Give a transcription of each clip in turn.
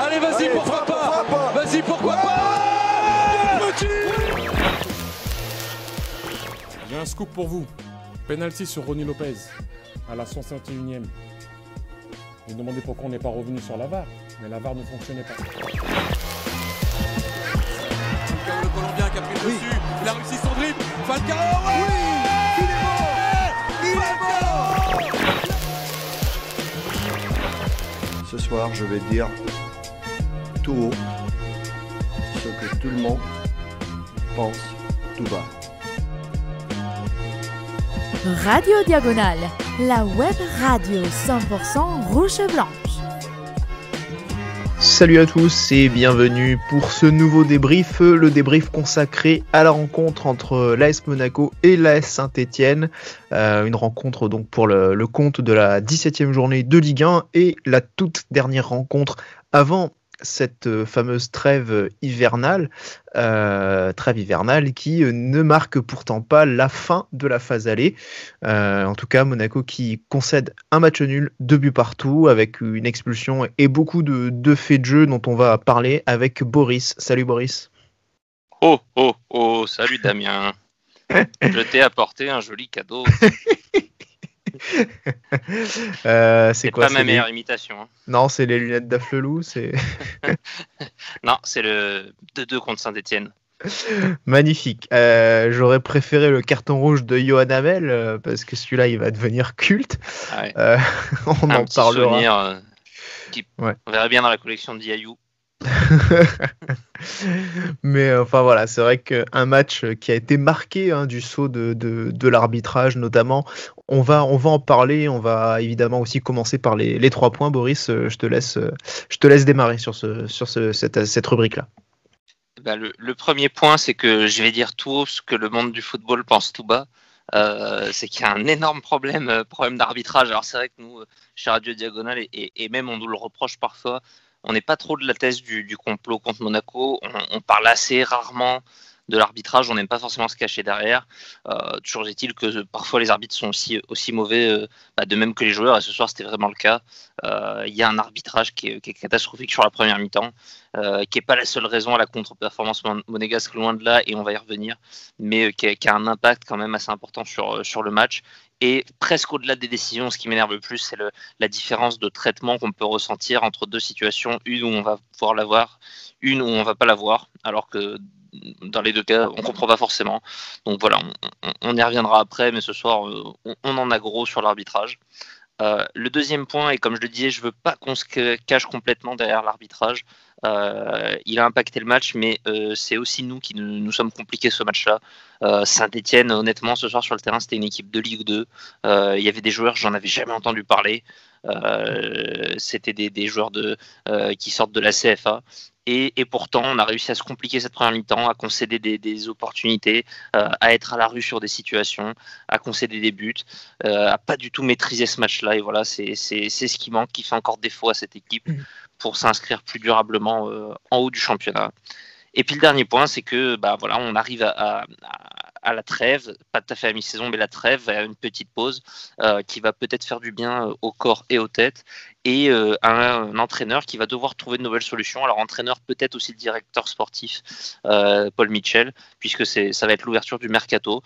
Allez, vas-y, pourquoi pas. Vas-y, pourquoi pas. J'ai un scoop pour vous. Penalty sur Ronny Lopez à la 151e. Vous vous demandez pourquoi on n'est pas revenu sur la VAR, mais la VAR ne fonctionnait pas. Falcao, le Colombien qui a pris le dessus, il a réussi son dribble. Falcao, il est mort. Ce soir, je vais dire tout haut ce que tout le monde pense tout bas. Radio Diagonale, la web radio 100% rouge et blanche. Salut à tous et bienvenue pour ce nouveau débrief, le débrief consacré à la rencontre entre l'AS Monaco et l'AS Saint-Etienne. Une rencontre donc pour le compte de la 17e journée de Ligue 1 et la toute dernière rencontre avant cette fameuse trêve hivernale qui ne marque pourtant pas la fin de la phase aller. En tout cas, Monaco qui concède un match nul, 2 buts partout, avec une expulsion et beaucoup de faits de jeu dont on va parler avec Boris. Salut Boris. Oh, salut Damien. Je t'ai apporté un joli cadeau. C'est quoi, pas ma meilleure imitation. Hein. Non, c'est les lunettes d'Afflelou. Non, c'est le 2-2 contre Saint-Etienne. Magnifique. J'aurais préféré le carton rouge de Johan Hamel parce que celui-là, il va devenir culte. Ouais. On en parlera. Souvenir, on verrait bien dans la collection de Diayou. Mais enfin voilà, c'est vrai qu'un match qui a été marqué du sceau de l'arbitrage notamment. On va en parler. On va évidemment aussi commencer par les 3 points. Boris, je te laisse démarrer sur cette rubrique-là. Bah, le premier point, c'est que je vais dire tout haut ce que le monde du football pense tout bas. C'est qu'il y a un énorme problème d'arbitrage. Alors c'est vrai que nous, chez Radio Diagonale, et même on nous le reproche parfois, on n'est pas trop de la thèse du complot contre Monaco. On parle assez rarement de l'arbitrage. On n'aime pas forcément se cacher derrière. Toujours est-il que parfois les arbitres sont aussi mauvais, de même que les joueurs. Et ce soir, c'était vraiment le cas. Il y a un arbitrage qui est catastrophique sur la première mi-temps, qui n'est pas la seule raison à la contre-performance monégasque, loin de là, et on va y revenir, mais qui a un impact quand même assez important sur le match. Et presque au-delà des décisions, ce qui m'énerve le plus, c'est la différence de traitement qu'on peut ressentir entre 2 situations, une où on va pouvoir l'avoir, une où on va pas l'avoir, alors que dans les 2 cas, on comprend pas forcément. Donc voilà, on y reviendra après, mais ce soir, on en a gros sur l'arbitrage. Le deuxième point, et comme je le disais, je veux pas qu'on se cache complètement derrière l'arbitrage. Il a impacté le match, mais c'est aussi nous qui nous sommes compliqués ce match-là. Saint-Etienne, honnêtement, ce soir sur le terrain, c'était une équipe de Ligue 2. Il y avait des joueurs, j'en avais jamais entendu parler. C'était des joueurs qui sortent de la CFA. Et pourtant, on a réussi à se compliquer cette première mi-temps, à concéder des opportunités, à être à la rue sur des situations, à concéder des buts, à pas du tout maîtriser ce match-là. Et voilà, c'est ce qui manque, qui fait encore défaut à cette équipe pour s'inscrire plus durablement en haut du championnat. Et puis le dernier point, c'est que on arrive à la trêve, pas tout à fait à mi-saison, mais la trêve, à une petite pause qui va peut-être faire du bien au corps et aux têtes, et un entraîneur qui va devoir trouver de nouvelles solutions. Alors entraîneur, peut-être aussi le directeur sportif, Paul Mitchell, puisque ça va être l'ouverture du mercato.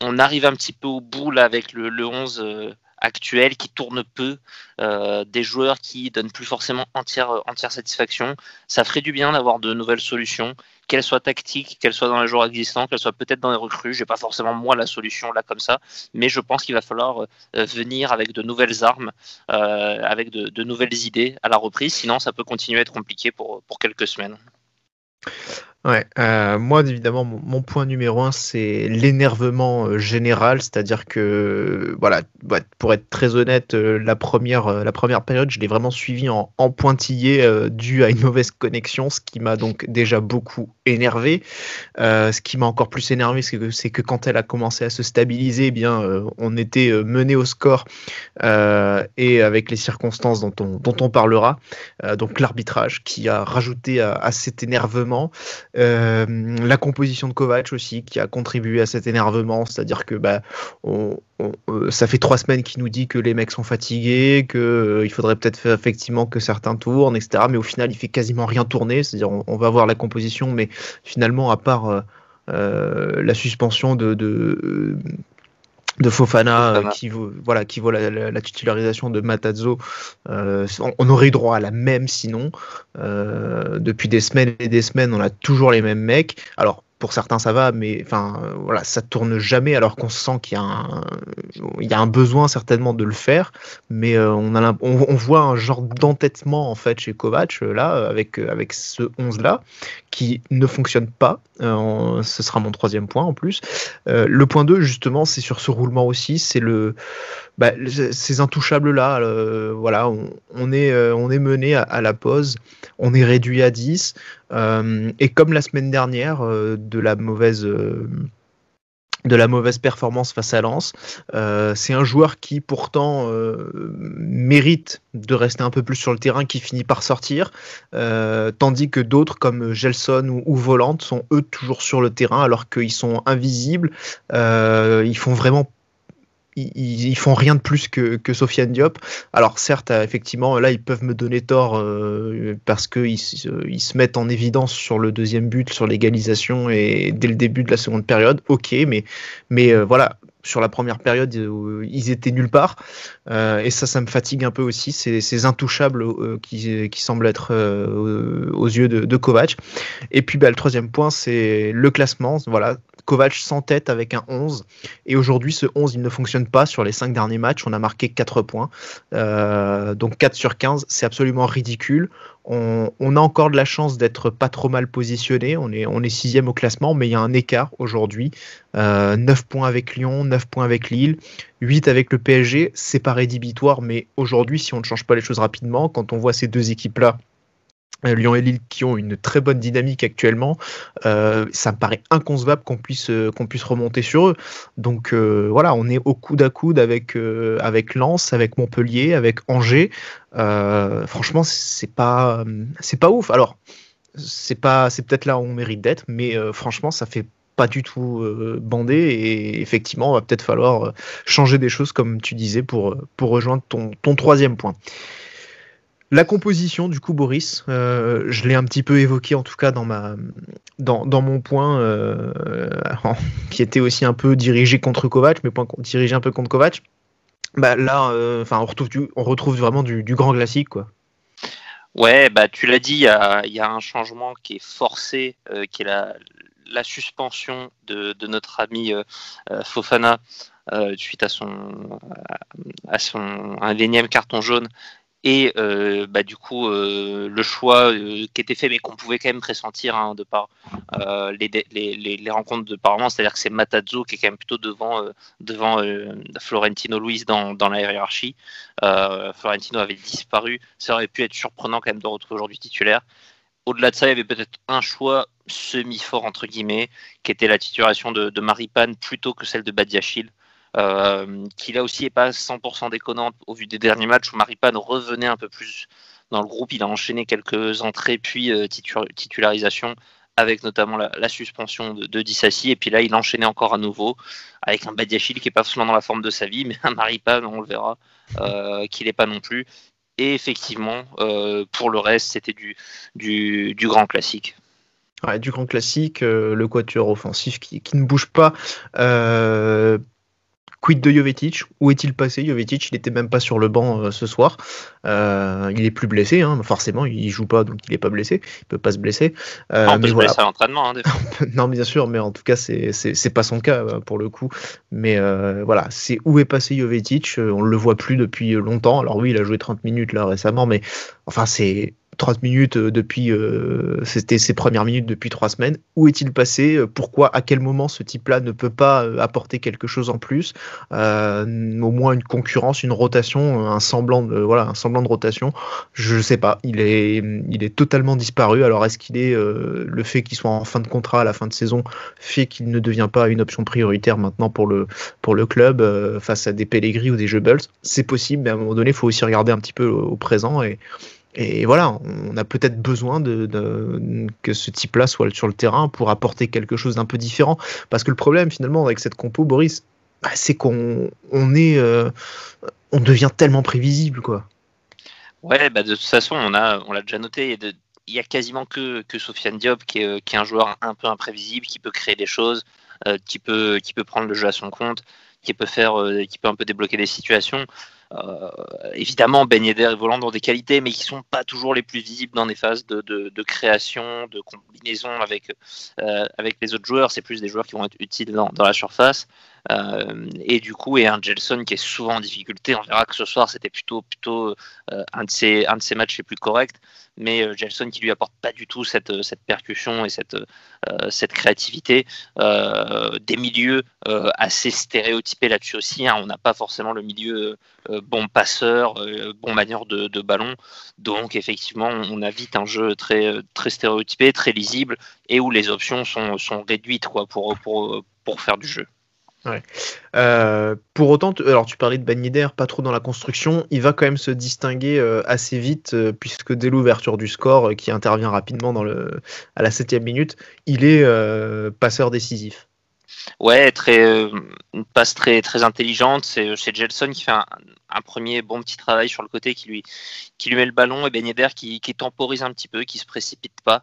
On arrive un petit peu au bout là avec le 11 actuel qui tourne peu, des joueurs qui donnent plus forcément entière satisfaction. Ça ferait du bien d'avoir de nouvelles solutions, qu'elles soient tactiques, qu'elles soient dans les joueurs existants, qu'elles soient peut-être dans les recrues. J'ai pas forcément moi la solution là comme ça, mais je pense qu'il va falloir venir avec de nouvelles armes, avec de nouvelles idées à la reprise, sinon ça peut continuer à être compliqué pour quelques semaines. Ouais, moi évidemment mon point numéro 1 c'est l'énervement général, c'est-à-dire que voilà, pour être très honnête, la première période je l'ai vraiment suivi en pointillé dû à une mauvaise connexion, ce qui m'a donc déjà beaucoup énervé. Ce qui m'a encore plus énervé c'est que quand elle a commencé à se stabiliser, eh bien on était mené au score et avec les circonstances dont on parlera, donc l'arbitrage qui a rajouté à cet énervement. La composition de Kovac aussi qui a contribué à cet énervement, c'est-à-dire que ça fait 3 semaines qu'il nous dit que les mecs sont fatigués, qu'il faudrait peut-être faire effectivement que certains tournent, etc. Mais au final, il fait quasiment rien tourner, c'est-à-dire on va voir la composition, mais finalement, à part la suspension de Fofana. Qui vaut la titularisation de Matarazzo, on aurait eu droit à la même sinon. Depuis des semaines et des semaines, on a toujours les mêmes mecs. Alors, pour certains, ça va, mais ça tourne jamais, alors qu'on sent qu'il y a un besoin certainement de le faire. Mais on voit un genre d'entêtement en fait chez Kovac là, avec ce 11-là, qui ne fonctionne pas. Ce sera mon 3e point en plus. Le point 2, justement, c'est sur ce roulement aussi, c'est ces intouchables-là. On est mené à la pause, on est réduit à 10. Et comme la semaine dernière, de la mauvaise performance face à Lens, c'est un joueur qui pourtant mérite de rester un peu plus sur le terrain, qui finit par sortir, tandis que d'autres comme Gelson ou Voland sont eux toujours sur le terrain alors qu'ils sont invisibles. Ils font rien de plus que Sofiane Diop. Alors certes, effectivement, là ils peuvent me donner tort parce qu'ils se mettent en évidence sur le 2e but, sur l'égalisation et dès le début de la seconde période. Ok, mais voilà, sur la première période, ils étaient nulle part. Et ça me fatigue un peu aussi, ces intouchables qui semblent être aux yeux de Kovac. Et puis le 3e point, c'est le classement. Voilà. Kovac s'entête avec un 11, et aujourd'hui ce 11 il ne fonctionne pas. Sur les 5 derniers matchs, on a marqué 4 points, donc 4 sur 15, c'est absolument ridicule. On a encore de la chance d'être pas trop mal positionné, on est 6e au classement, mais il y a un écart aujourd'hui, 9 points avec Lyon, 9 points avec Lille, 8 avec le PSG, c'est pas rédhibitoire, mais aujourd'hui si on ne change pas les choses rapidement, quand on voit ces 2 équipes-là, Lyon et Lille, qui ont une très bonne dynamique actuellement, ça me paraît inconcevable qu'on puisse remonter sur eux. Donc voilà, on est au coude à coude avec Lens, avec Montpellier, avec Angers. Franchement, c'est pas ouf. Alors c'est peut-être là où on mérite d'être, mais franchement, ça fait pas du tout bander, et effectivement, il va peut-être falloir changer des choses, comme tu disais, pour rejoindre ton 3e point. La composition, du coup, Boris, je l'ai un petit peu évoqué, en tout cas dans mon point, qui était aussi un peu dirigé contre Kovac, mais point dirigé un peu contre Kovac. Là, on retrouve vraiment du grand classique, quoi. Ouais, tu l'as dit, il y a un changement qui est forcé, qui est la suspension de notre ami Fofana suite à un énième carton jaune. Et du coup le choix qui était fait, mais qu'on pouvait quand même pressentir de par les rencontres de parlement, c'est-à-dire que c'est Matarazzo qui est quand même plutôt devant Florentino Luis dans la hiérarchie. Florentino avait disparu, ça aurait pu être surprenant quand même de retrouver aujourd'hui titulaire. Au-delà de ça, il y avait peut-être un choix semi-fort entre guillemets, qui était la titularisation de Maripane plutôt que celle de Badiachil. Qui là aussi n'est pas 100% déconnante au vu des derniers matchs où Maripane revenait un peu plus dans le groupe. Il a enchaîné quelques entrées puis titularisation, avec notamment la suspension de Dissassi, et puis là il enchaînait encore à nouveau avec un Badiachil qui n'est pas forcément dans la forme de sa vie, mais un Maripane, on le verra, qu'il n'est pas non plus. Et effectivement, pour le reste, c'était du grand classique. Ouais, du grand classique, le quatuor offensif qui ne bouge pas. Quid de Jovetic? Où est-il passé, Jovetic? Il n'était même pas sur le banc ce soir. Il est plus blessé, forcément, il joue pas, donc il n'est pas blessé. Il peut pas se blesser. On peut se blesser à l'entraînement. Non, bien sûr, mais en tout cas, c'est pas son cas pour le coup. Mais voilà, c'est où est passé Jovetic? On le voit plus depuis longtemps. Alors oui, il a joué 30 minutes là récemment, mais enfin c'est 30 minutes depuis, c'était ses premières minutes depuis 3 semaines. Où est-il passé? Pourquoi, à quel moment ce type-là ne peut pas apporter quelque chose en plus, au moins une concurrence, une rotation, un semblant de rotation? Je sais pas. Il est totalement disparu. Alors est-ce qu'il est le fait qu'il soit en fin de contrat à la fin de saison fait qu'il ne devient pas une option prioritaire maintenant pour le club face à des Pellegrini ou des Goebbels? C'est possible, mais à un moment donné, il faut aussi regarder un petit peu au présent Et voilà, on a peut-être besoin que ce type-là soit sur le terrain pour apporter quelque chose d'un peu différent. Parce que le problème, finalement, avec cette compo, Boris, c'est qu'on devient tellement prévisible, quoi. Ouais, de toute façon, on l'a déjà noté. Il y a quasiment que Sofiane Diop qui est un joueur un peu imprévisible, qui peut créer des choses, qui peut prendre le jeu à son compte, qui peut un peu débloquer des situations. Évidemment, Ben Yedder et Voland ont des qualités, mais qui sont pas toujours les plus visibles dans des phases de création, de combinaison avec les autres joueurs. C'est plus des joueurs qui vont être utiles dans la surface. Et du coup, un Gelson qui est souvent en difficulté. On verra que ce soir, c'était plutôt un de ses matchs les plus corrects. Mais Gelson qui lui apporte pas du tout cette percussion et cette créativité. Des milieux assez stéréotypés là-dessus aussi. On n'a pas forcément le milieu bon passeur, bon manieur de ballon. Donc effectivement, on a vite un jeu très, très stéréotypé, très lisible, et où les options sont réduites pour faire du jeu. Ouais. Pour autant, alors tu parlais de Ben Yedder, pas trop dans la construction, il va quand même se distinguer assez vite, puisque dès l'ouverture du score, qui intervient rapidement à la 7e minute, il est passeur décisif. Ouais, une passe très, très intelligente. C'est Gelson qui fait un premier bon petit travail sur le côté, qui lui met le ballon, et Ben Yedder qui temporise un petit peu, qui se précipite pas,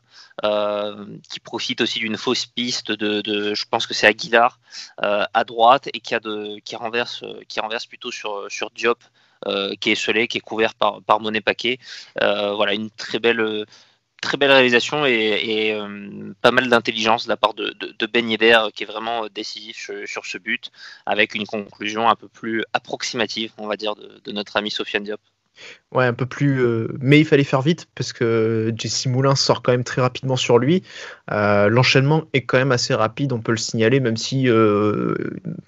qui profite aussi d'une fausse piste je pense que c'est Aguilar à droite, et qui renverse plutôt sur Diop, qui est esselé, qui est couvert par Monet Paquet. Voilà, une très belle réalisation et pas mal d'intelligence de la part de Ben Yedder, qui est vraiment décisif sur ce but, avec une conclusion un peu plus approximative, on va dire, de notre ami Sofiane Diop. Ouais, un peu plus. Mais il fallait faire vite parce que Jesse Moulin sort quand même très rapidement sur lui. L'enchaînement est quand même assez rapide, on peut le signaler, même si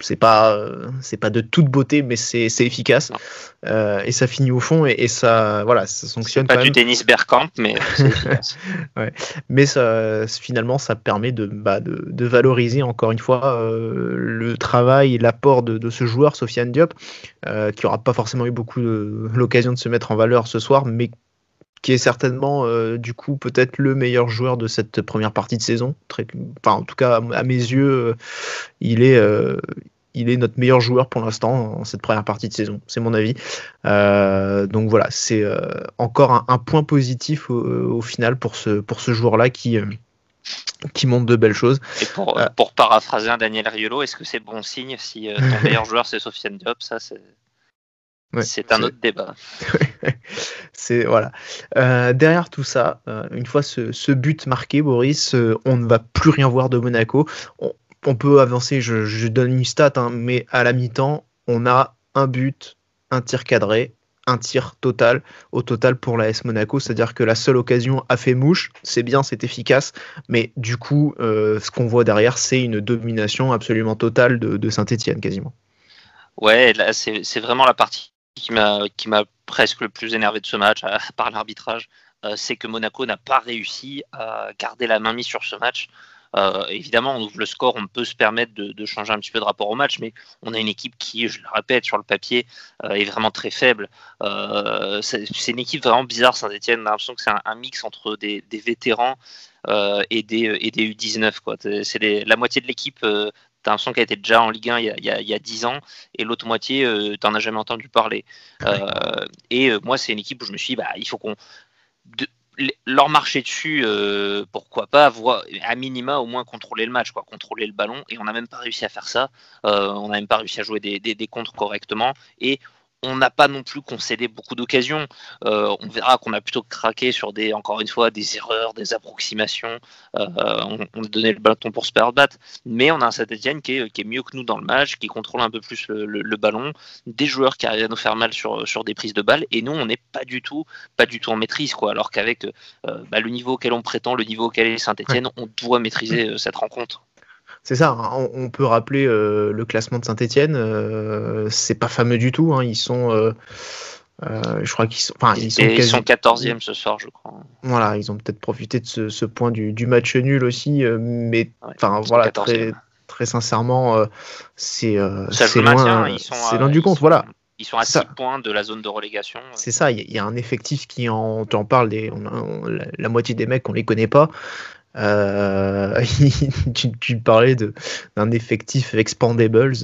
c'est pas de toute beauté, mais c'est efficace. Et ça finit au fond et ça, voilà, ça sanctionne. C'est pas quand du même. tennis Bergkamp, mais c'est efficace. Ouais. Mais finalement, ça permet de valoriser encore une fois le travail et l'apport de ce joueur, Sofiane Diop, qui n'aura pas forcément eu beaucoup l'occasion de se mettre en valeur ce soir, mais qui est certainement du coup peut-être le meilleur joueur de cette première partie de saison. En tout cas, à mes yeux, il est notre meilleur joueur pour l'instant en cette première partie de saison, c'est mon avis. Donc voilà, c'est encore un point positif au final pour ce joueur-là qui montre de belles choses. Et pour paraphraser un Daniel Riolo, est-ce que c'est bon signe si ton meilleur joueur c'est Sofiane Diop? Ça, c'est un autre débat. C'est voilà. Derrière tout ça, une fois ce but marqué, Boris, on ne va plus rien voir de Monaco. On peut avancer, je donne une stat, mais à la mi-temps, on a un but, un tir cadré, un tir total au total pour l'AS Monaco, c'est-à-dire que la seule occasion a fait mouche, c'est bien, c'est efficace, mais du coup, ce qu'on voit derrière, c'est une domination absolument totale de Saint-Etienne, quasiment. Ouais, là, c'est vraiment la partie qui m'a presque le plus énervé de ce match, par l'arbitrage, c'est que Monaco n'a pas réussi à garder la main mise sur ce match. Évidemment, on ouvre le score, on peut se permettre de changer un petit peu de rapport au match, mais on a une équipe qui, je le répète, sur le papier, est vraiment très faible. C'est une équipe vraiment bizarre, Saint-Etienne. On a l'impression que c'est un mix entre des vétérans et des U19, quoi. C'est la moitié de l'équipe. T'as l'impression qu'elle était déjà en Ligue 1 il y a 10 ans, et l'autre moitié, t'en as jamais entendu parler. Moi, c'est une équipe où je me suis dit, il faut qu'on leur marcher dessus, pourquoi pas, à minima au moins contrôler le match, contrôler le ballon, et on n'a même pas réussi à faire ça. On n'a même pas réussi à jouer des contres correctement, et on n'a pas non plus concédé beaucoup d'occasions. On verra qu'on a plutôt craqué sur encore une fois, des erreurs, des approximations. On a donné le bâton pour se faire battre. Mais on a un Saint-Etienne qui est mieux que nous dans le match, qui contrôle un peu plus le ballon, des joueurs qui arrivent à nous faire mal sur des prises de balles. Et nous, on n'est pas du tout en maîtrise, alors qu'avec le niveau auquel on prétend, le niveau auquel est Saint-Etienne, on doit maîtriser cette rencontre. C'est ça, on peut rappeler le classement de Saint-Etienne, c'est pas fameux du tout, ils sont, je crois qu'ils sont 14e ce soir, je crois. Voilà, ils ont peut-être profité de ce point du match nul aussi, mais voilà, très, très sincèrement, c'est loin du compte, voilà. Ils sont à 6 points de la zone de relégation. C'est ça, il y a un effectif qui tu en parles, la moitié des mecs, on les connaît pas. Tu parlais d'un effectif expandables.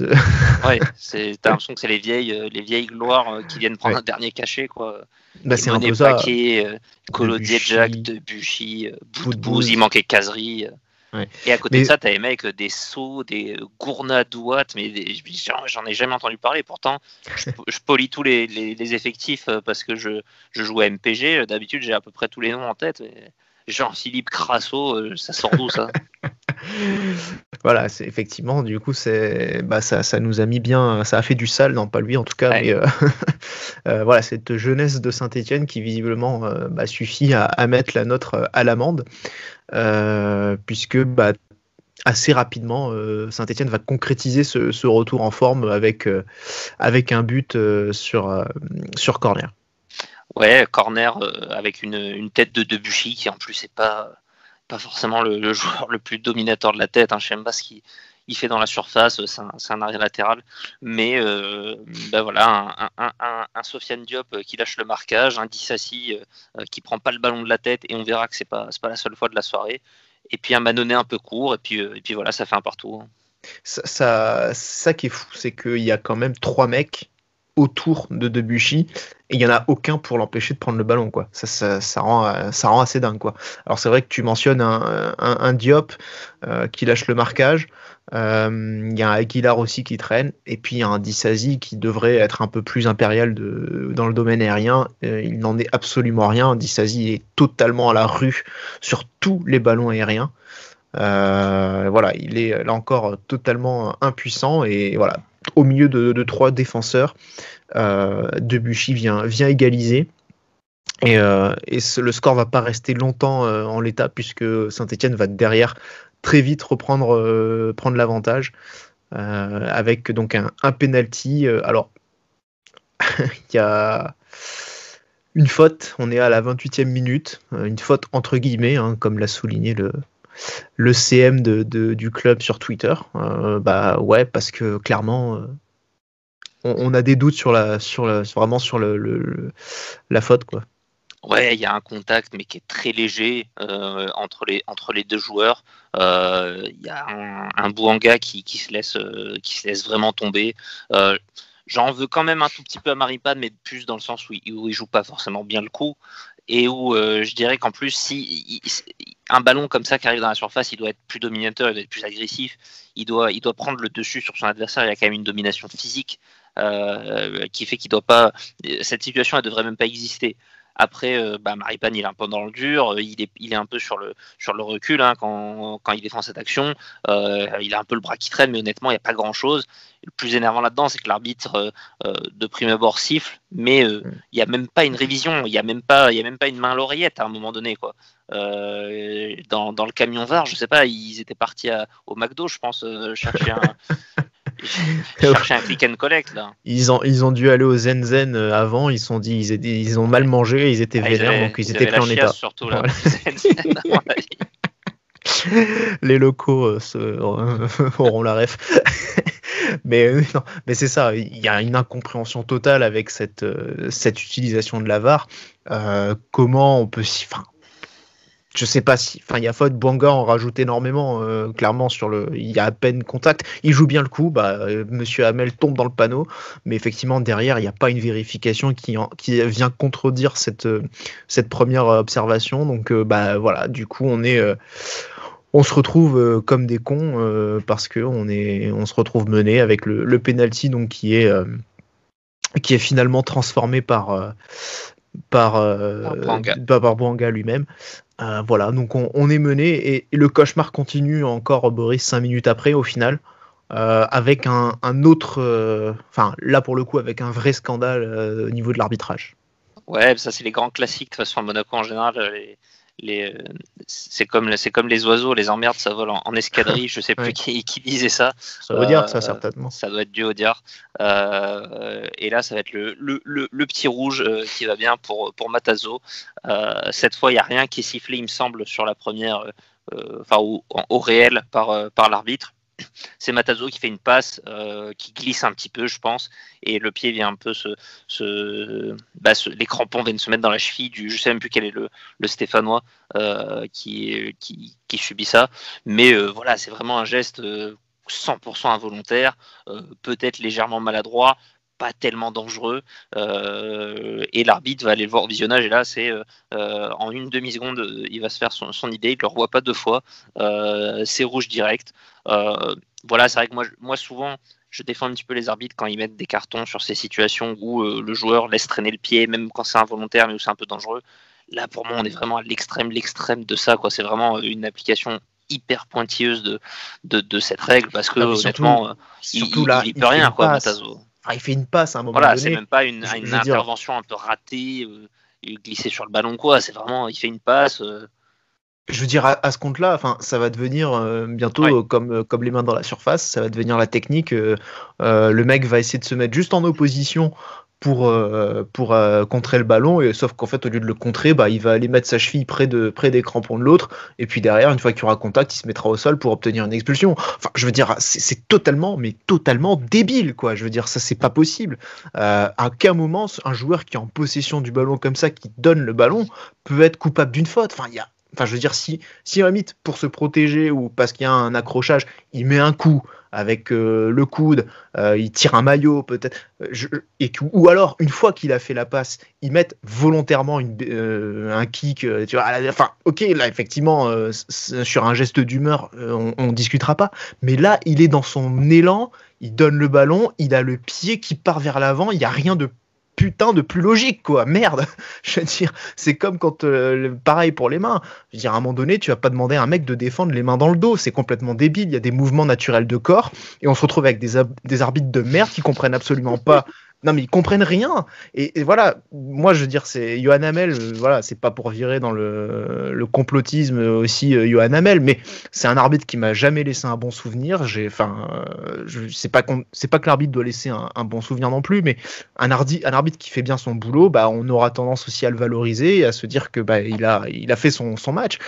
Ouais, t'as l'impression que c'est les vieilles gloires qui viennent prendre un dernier cachet, quoi. Bah, c'est un peu ça. Kolo Diedjak, Debuchy, Boudbouz, il manquait Kazri. Ouais. Et à côté de ça, t'as les mecs des Sceaux, des Gournadouat, mais j'en ai jamais entendu parler. Pourtant, je polis tous les effectifs parce que je joue à MPG. D'habitude, j'ai à peu près tous les noms en tête. Jean-Philippe Crasso, ça sort d'où ça? Voilà, c'est effectivement, du coup, ça nous a mis bien, ça a fait du sale, non pas lui en tout cas, ouais. Mais voilà, cette jeunesse de Saint-Étienne qui visiblement suffit à mettre la nôtre à l'amende, puisque assez rapidement, Saint-Étienne va concrétiser ce retour en forme avec un but sur corner. Ouais, corner avec une tête de Debuchy qui en plus n'est pas forcément le joueur le plus dominateur de la tête. Je sais même pas ce qu'il fait dans la surface, c'est un arrêt latéral. Mais voilà, un Sofiane Diop qui lâche le marquage, un Dissassi qui prend pas le ballon de la tête, et on verra que c'est pas la seule fois de la soirée. Et puis un Manonnet un peu court, et puis voilà, ça fait un partout. Ça qui est fou, c'est qu'il y a quand même 3 mecs autour de Debuchy et il n'y en a aucun pour l'empêcher de prendre le ballon, quoi. Ça rend assez dingue, quoi. Alors c'est vrai que tu mentionnes un Diop qui lâche le marquage, il y a un Aguilar aussi qui traîne, et puis il y a un Dissasi qui devrait être un peu plus impérial dans le domaine aérien. Il n'en est absolument rien. Dissasi est totalement à la rue sur tous les ballons aériens. Voilà, il est là encore totalement impuissant, et voilà, au milieu de 3 défenseurs, Debuchy vient égaliser, et le score va pas rester longtemps en l'état, puisque Saint-Étienne va derrière très vite prendre l'avantage avec donc un penalty. Alors il y a une faute, on est à la 28e minute, une faute entre guillemets, comme l'a souligné le CM du club sur Twitter. Ouais, parce que clairement on a des doutes vraiment sur la faute, quoi. Ouais, il y a un contact, mais qui est très léger entre les deux joueurs. Il y a un Bouanga qui se laisse vraiment tomber. J'en veux quand même un tout petit peu à Maripane, mais plus dans le sens où il joue pas forcément bien le coup, et où je dirais qu'en plus, si un ballon comme ça qui arrive dans la surface, il doit être plus dominateur, il doit être plus agressif, il doit prendre le dessus sur son adversaire. Il y a quand même une domination physique qui fait qu'il doit pas. Cette situation, elle devrait même pas exister. Après, Maripane, il est un peu dans le dur, il est un peu sur le recul quand il défend cette action. Il a un peu le bras qui traîne, mais honnêtement, il n'y a pas grand-chose. Le plus énervant là-dedans, c'est que l'arbitre de prime abord siffle, mais il n'y a même pas une révision, il n'y a même pas une main à l'oreillette à un moment donné, quoi. Dans le camion VAR, je sais pas, ils étaient partis au McDo, je pense, chercher un click and collect là. Ils ont dû aller au Zen avant. Ils se sont dit, ils ont mal mangé, ils étaient vénères, donc ils étaient plus en état. Surtout là. Voilà. Les locaux auront la ref. Mais non, mais c'est ça. Il y a une incompréhension totale avec cette utilisation de la VAR. Comment on peut je sais pas si, il y a faute, Bouanga en rajoute énormément, clairement il y a à peine contact, il joue bien le coup, Monsieur Hamel tombe dans le panneau, mais effectivement derrière il n'y a pas une vérification qui vient contredire cette première observation, donc voilà, du coup on se retrouve comme des cons parce que on se retrouve mené avec le penalty, donc qui est finalement transformé par Bouanga lui-même. Voilà, donc on est mené, et le cauchemar continue encore, Boris, 5 minutes après au final, avec un autre, là pour le coup avec un vrai scandale au niveau de l'arbitrage. Ouais, ça c'est les grands classiques de toute façon à Monaco en général. C'est comme les oiseaux, les emmerdes, ça vole en escadrille. Je sais plus qui disait ça. Ça veut dire ça, certainement. Ça doit être du Audiard. Et là, ça va être le petit rouge qui va bien pour Matazo. Cette fois, il n'y a rien qui est sifflé, il me semble, sur la première, au réel par l'arbitre. c'est Matazo qui fait une passe qui glisse un petit peu, je pense, et le pied vient un peu les crampons viennent se mettre dans la cheville je sais même plus quel est le Stéphanois qui subit ça, mais voilà, c'est vraiment un geste 100% involontaire, peut-être légèrement maladroit, pas tellement dangereux, et l'arbitre va aller le voir au visionnage, et là c'est en une demi-seconde il va se faire son idée, il ne le revoit pas 2 fois, c'est rouge direct. Voilà, c'est vrai que moi souvent je défends un petit peu les arbitres quand ils mettent des cartons sur ces situations où le joueur laisse traîner le pied, même quand c'est involontaire mais où c'est un peu dangereux. Là pour moi on est vraiment à l'extrême de ça, quoi. C'est vraiment une application hyper pointilleuse de cette règle, parce que honnêtement il peut rien, quoi, Matazo. Il fait une passe à un moment donné. C'est même pas une intervention un peu ratée, glissée sur le ballon, quoi. C'est vraiment, il fait une passe. Je veux dire, à ce compte-là, ça va devenir bientôt comme les mains dans la surface, ça va devenir la technique. Le mec va essayer de se mettre juste en opposition pour contrer le ballon, et sauf qu'en fait au lieu de le contrer, il va aller mettre sa cheville près des crampons de l'autre, et puis derrière, une fois qu'il y aura contact, il se mettra au sol pour obtenir une expulsion. Je veux dire, c'est totalement débile, quoi. Je veux dire, ça c'est pas possible. À quel moment un joueur qui est en possession du ballon comme ça, qui donne le ballon, peut être coupable d'une faute? Je veux dire, si limite pour se protéger ou parce qu'il y a un accrochage, il met un coup avec le coude, il tire un maillot peut-être, ou alors une fois qu'il a fait la passe, il met volontairement un kick, tu vois, ok, là effectivement sur un geste d'humeur on discutera pas, mais là il est dans son élan, il donne le ballon, il a le pied qui part vers l'avant, il y a rien de plus logique, quoi. Merde. Je veux dire, c'est comme quand pareil pour les mains. Je veux dire, à un moment donné, tu vas pas demander à un mec de défendre les mains dans le dos, c'est complètement débile. Il y a des mouvements naturels de corps et on se retrouve avec des arbitres de merde qui comprennent absolument pas. Non, mais ils comprennent rien. Et voilà, moi je veux dire, c'est Yoann Hamel, voilà, c'est pas pour virer dans le complotisme aussi Yoann Hamel, mais c'est un arbitre qui m'a jamais laissé un bon souvenir. C'est pas que l'arbitre doit laisser un bon souvenir non plus, mais un arbitre qui fait bien son boulot, on aura tendance aussi à le valoriser et à se dire que il a fait son match.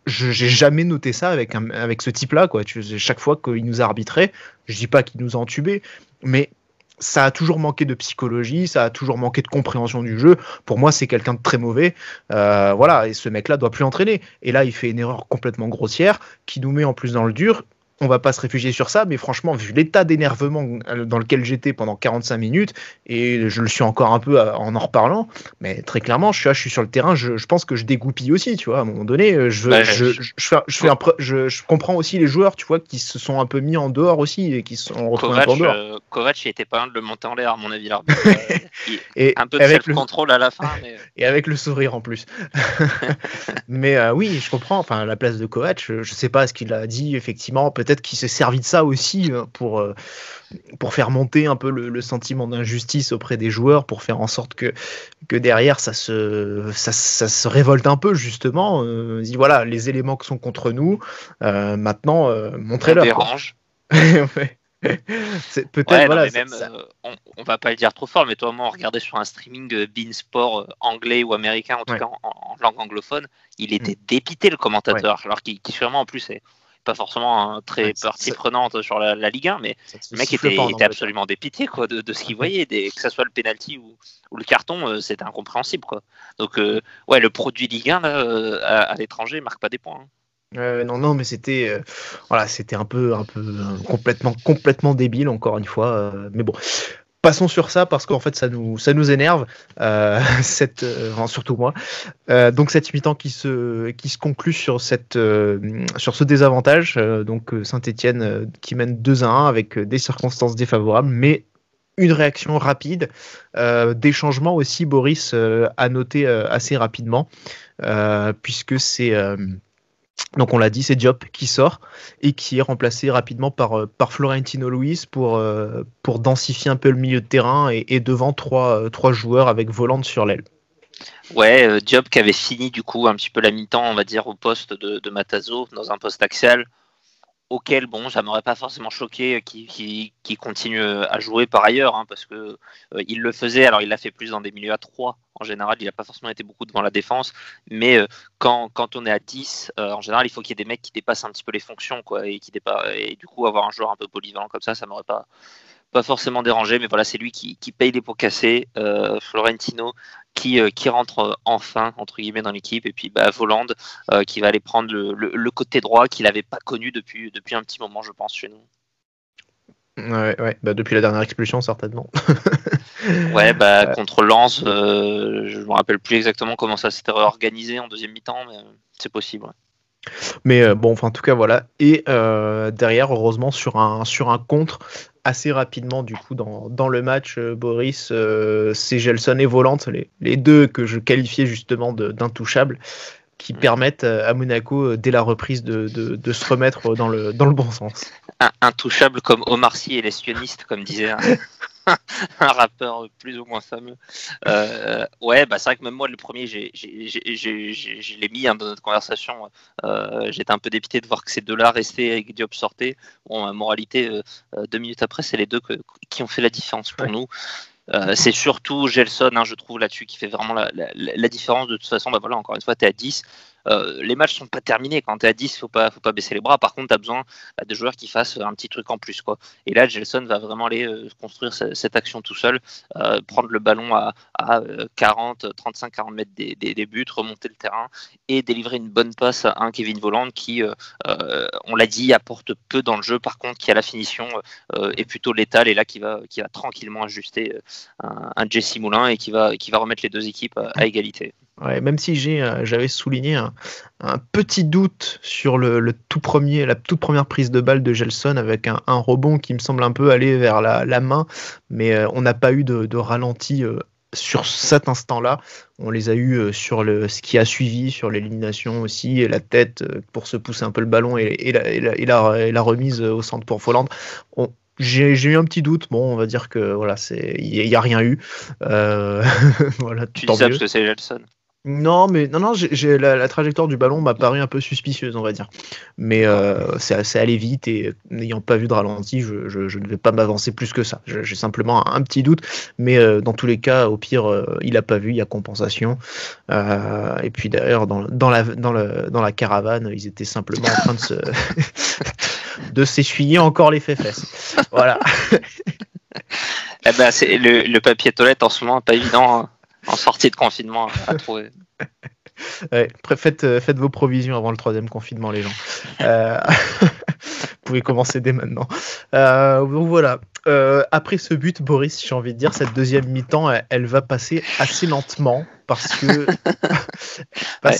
J'ai jamais noté ça avec ce type-là, quoi. Chaque fois qu'il nous a arbitré, je dis pas qu'il nous a entubés, mais ça a toujours manqué de psychologie, ça a toujours manqué de compréhension du jeu. Pour moi, c'est quelqu'un de très mauvais. Voilà, et ce mec-là doit plus entraîner. Et là, il fait une erreur complètement grossière qui nous met en plus dans le dur. On va pas se réfugier sur ça, mais franchement, vu l'état d'énervement dans lequel j'étais pendant 45 minutes, et je le suis encore un peu en reparlant, mais très clairement, je suis sur le terrain, je pense que je dégoupille aussi, tu vois, à un moment donné, je comprends aussi les joueurs, tu vois, qui se sont un peu mis en dehors aussi, et qui se sont retrouvés un peu en dehors. Kovac, il était pas loin de le monter en l'air, à mon avis, l'arbitre. Et un peu de self-control à la fin. Mais... Et avec le sourire en plus. Mais oui, je comprends, à la place de Kovac, je sais pas ce qu'il a dit, effectivement, peut-être qu'il s'est servi de ça aussi pour faire monter un peu le sentiment d'injustice auprès des joueurs, pour faire en sorte que derrière ça se révolte un peu, justement. Dit voilà, les éléments qui sont contre nous, maintenant montrez-leur. Dérange. Ouais. C'est peut-être voilà, mais même on va pas le dire trop fort, mais toi, moi, on regardait sur un streaming beIN-Sport anglais ou américain, en tout cas en langue anglophone, il était dépité, le commentateur, alors qu'il sûrement en plus est pas forcément très partie prenante sur la Ligue 1, mais le mec était absolument dépité, quoi, de ce qu'il voyait, que ce soit le penalty ou le carton, c'était incompréhensible, quoi. Donc le produit Ligue 1 là, à l'étranger marque pas des points. Non, mais c'était un peu complètement débile, encore une fois, mais bon. Passons sur ça, parce qu'en fait ça nous énerve, surtout moi. Donc cette mi-temps qui se conclut sur ce désavantage, donc Saint-Étienne qui mène 2-1 avec des circonstances défavorables, mais une réaction rapide, des changements aussi, Boris, à noter assez rapidement, puisque c'est donc on l'a dit, c'est Diop qui sort et qui est remplacé rapidement par Florentino Luis pour densifier un peu le milieu de terrain et devant trois joueurs avec Volante sur l'aile. Ouais, Diop qui avait fini du coup un petit peu la mi-temps, on va dire, au poste de Matazo, dans un poste axial. auquel, bon, ça m'aurait pas forcément choqué qui continue à jouer par ailleurs, hein, parce que il le faisait, alors il l'a fait plus dans des milieux à 3, en général, il n'a pas forcément été beaucoup devant la défense, mais quand on est à 10, en général, il faut qu'il y ait des mecs qui dépassent un petit peu les fonctions, quoi, et du coup, avoir un joueur un peu polyvalent comme ça m'aurait pas forcément dérangé, mais voilà, c'est lui qui paye les pots cassés, Florentino qui rentre enfin entre guillemets dans l'équipe, et puis Voland qui va aller prendre le côté droit qu'il n'avait pas connu depuis un petit moment, je pense, chez nous. Ouais, depuis la dernière expulsion certainement. Ouais, contre Lens, je me rappelle plus exactement comment ça s'était réorganisé en deuxième mi-temps, mais c'est possible. Ouais. Mais bon, enfin, en tout cas, voilà. Et derrière, heureusement, sur un contre, assez rapidement, du coup, dans le match, Boris, c'est Gelson et Volant, les deux que je qualifiais justement d'intouchables, qui permettent à Monaco, dès la reprise, de se remettre dans le bon sens. Intouchable comme Omar Sy et les sionistes, comme disait un rappeur plus ou moins fameux. Ouais, c'est vrai que même moi, le premier, je l'ai mis dans notre conversation. J'étais un peu dépité de voir que ces deux-là restaient et que Diop sortait. Bon, moralité, 2 minutes après, c'est les deux qui ont fait la différence pour nous. C'est surtout Gelson, je trouve, là-dessus, qui fait vraiment la différence. De toute façon, voilà, encore une fois, tu es à 10. Les matchs sont pas terminés. Quand tu es à 10, faut pas baisser les bras. Par contre, tu as besoin de joueurs qui fassent un petit truc en plus, quoi. Et là, Gelson va vraiment aller construire cette action tout seul, prendre le ballon à 35-40 mètres des buts, remonter le terrain et délivrer une bonne passe à un Kevin Voland qui, on l'a dit, apporte peu dans le jeu. Par contre, qui à la finition est plutôt létal, et là qui va tranquillement ajuster un Jesse Moulin, et qui va remettre les deux équipes à égalité. Ouais, même si j'avais souligné un petit doute sur la toute première prise de balle de Gelson, avec un rebond qui me semble un peu aller vers la main, mais on n'a pas eu de ralenti sur cet instant-là. On les a eu sur ce qui a suivi, sur l'élimination aussi, et la tête pour se pousser un peu le ballon, et la remise au centre pour Voland. J'ai eu un petit doute. Bon, on va dire que voilà, il y a rien eu. Voilà, tu dis ça parce que c'est Gelson. Non, la trajectoire du ballon m'a paru un peu suspicieuse, on va dire. Mais c'est allé vite, et n'ayant pas vu de ralenti, je ne vais pas m'avancer plus que ça. J'ai simplement un petit doute, mais dans tous les cas, au pire, il n'a pas vu, il y a compensation. Et puis d'ailleurs, dans la caravane, ils étaient simplement en train de s'essuyer encore les fesses. Voilà. C'est le papier toilette en ce moment, pas évident. Hein. En sortie de confinement à trouver. Ouais, faites vos provisions avant le 3e confinement, les gens. Vous pouvez commencer dès maintenant. Donc voilà. Après ce but, Boris, j'ai envie de dire, cette deuxième mi-temps, elle va passer assez lentement, parce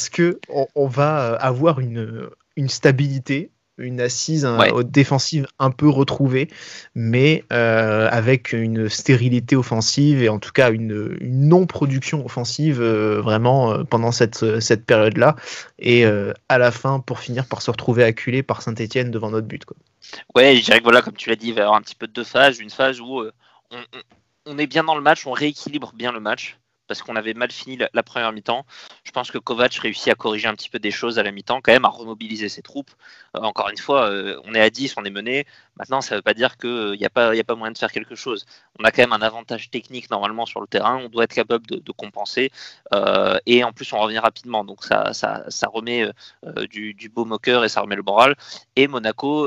que on va avoir une stabilité, une assise défensive un peu retrouvée, mais avec une stérilité offensive, et en tout cas une non-production offensive vraiment pendant cette période-là, et à la fin, pour finir par se retrouver acculé par Saint-Etienne devant notre but, quoi. Ouais, je dirais que voilà, comme tu l'as dit, il va y avoir un petit peu de deux phases. Une phase où on est bien dans le match, on rééquilibre bien le match, parce qu'on avait mal fini la première mi-temps. Je pense que Kovac réussit à corriger un petit peu des choses à la mi-temps, quand même, à remobiliser ses troupes. Encore une fois, on est à 10, on est mené. Maintenant, ça ne veut pas dire qu'il n'y a pas moyen de faire quelque chose. On a quand même un avantage technique normalement sur le terrain, on doit être capable de compenser, et en plus on revient rapidement, donc ça remet du baume au cœur, et ça remet le moral. Et Monaco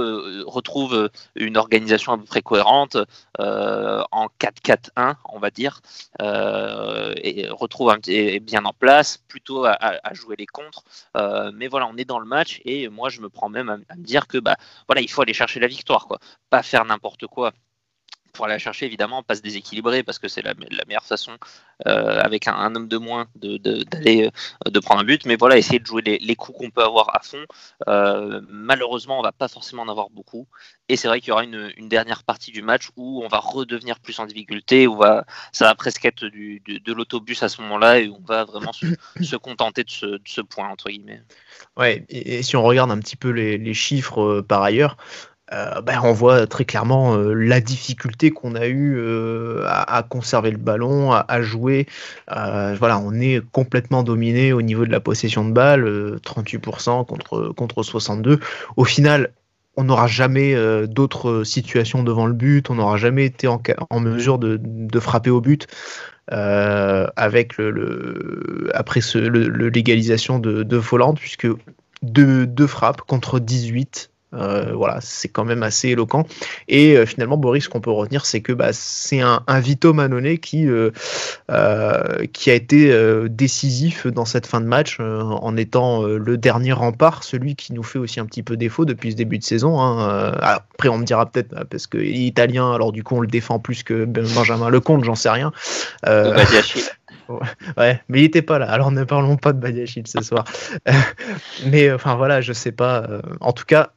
retrouve une organisation à peu près cohérente, en 4-4-1 on va dire, et retrouve bien en place, plutôt à jouer les contres, mais voilà, on est dans le match, et moi je me prends même à me dire que voilà, il faut aller chercher la victoire, quoi. Pas faire n'importe quoi pour aller la chercher, évidemment, pas se déséquilibrer, parce que c'est la meilleure façon, avec un homme de moins, de prendre un but, mais voilà, essayer de jouer les coups qu'on peut avoir à fond. Malheureusement, on va pas forcément en avoir beaucoup, et c'est vrai qu'il y aura une dernière partie du match où on va redevenir plus en difficulté, où ça va presque être de l'autobus à ce moment-là, et où on va vraiment se contenter de ce point, entre guillemets. Ouais, et si on regarde un petit peu les chiffres par ailleurs, on voit très clairement la difficulté qu'on a eue à conserver le ballon, à jouer. Voilà, on est complètement dominé au niveau de la possession de balle, 38% contre 62%. Au final, on n'aura jamais d'autres situations devant le but, on n'aura jamais été en mesure de frapper au but avec après l'égalisation de Folland, puisque deux frappes contre 18. Voilà, c'est quand même assez éloquent. Et finalement, Boris, ce qu'on peut retenir, c'est que c'est un Vito Mannone qui a été décisif dans cette fin de match en étant le dernier rempart, celui qui nous fait aussi un petit peu défaut depuis ce début de saison. Hein. Après, on me dira peut-être parce qu'il est italien, alors du coup, on le défend plus que Benjamin Lecomte, j'en sais rien. Ouais, mais il n'était pas là, alors ne parlons pas de Badiachil ce soir. Mais enfin voilà, je sais pas. En tout cas,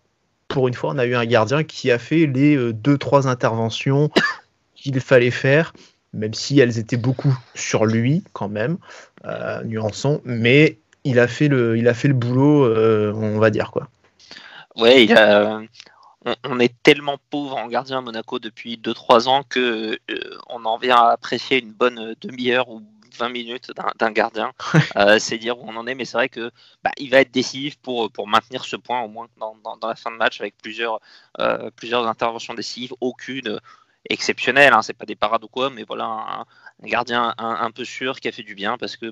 pour une fois, on a eu un gardien qui a fait les 2-3 interventions qu'il fallait faire, même si elles étaient beaucoup sur lui quand même, nuançons, mais il a fait le boulot, on va dire quoi. Ouais, on est tellement pauvre en gardien à Monaco depuis 2-3 ans que on en vient à apprécier une bonne demi-heure ou 20 minutes d'un gardien, c'est dire où on en est, mais c'est vrai que il va être décisif pour maintenir ce point au moins dans la fin de match, avec plusieurs interventions décisives, aucune exceptionnelle, hein, c'est pas des parades ou quoi, mais voilà un gardien un peu sûr qui a fait du bien, parce que